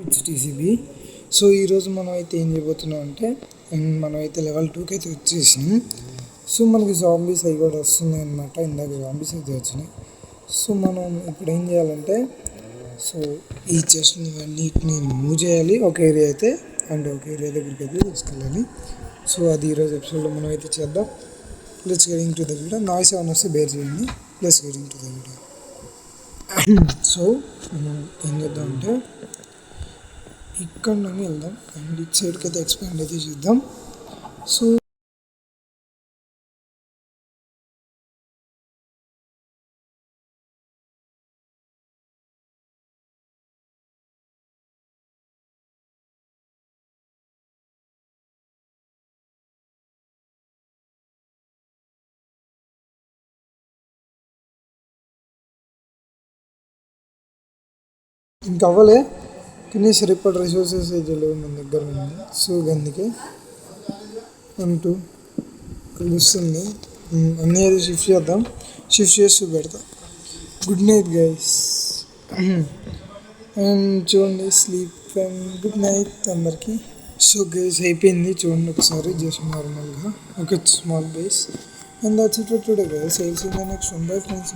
It's TCB. So ఈరోజు మనం అయితే ఏం చేయబోతున్నాం అంటే మనం అయితే లెవెల్ 2కి అయితే వచ్చేసినాం. సో మనకి జాంబీస్ అవి కూడా వస్తున్నాయి అనమాట. ఇందాక జాంబీస్ అయితే వచ్చినాయి. సో మనం ఇప్పుడు ఏం చేయాలంటే ఈ చెస్ట్ని అన్నిటిని మూవ్ చేయాలి ఒక ఏరియా అయితే, అండ్ ఒక ఏరియా దగ్గరికి అయితే తీసుకెళ్ళాలి. సో అది ఈరోజు ఎపిసోడ్లో మనం అయితే చేద్దాం. Let's getting to the video. Noise ఏమైనా వస్తే బేర్ చేయండి. Let's getting to the video. So మనం ఏం చేద్దామంటే ఇక్కడ నుండి వెళ్దాం అండ్ ఇటు సైడ్కి అయితే ఎక్స్పాండ్ అయితే చేద్దాం. సో ఇంకా అవ్వలే కానీ సరిపడ రిసోర్సెస్ అయితే లేవు మన దగ్గర ఉంది. సో అందుకే అంటూ కలుస్తుంది. అన్నీ అయితే షిఫ్ట్ చేద్దాం. షిఫ్ట్ చేస్తూ పెడతాం. Good night guys. అండ్ చూడండి, స్లీప్ అండ్ గుడ్ నైట్ అందరికీ. సో గైస్ అయిపోయింది చూడండి ఒకసారి జస్ట్ నార్మల్గా ఒక small base. And that's it for today guys. I will see you in the next one. Bye friends.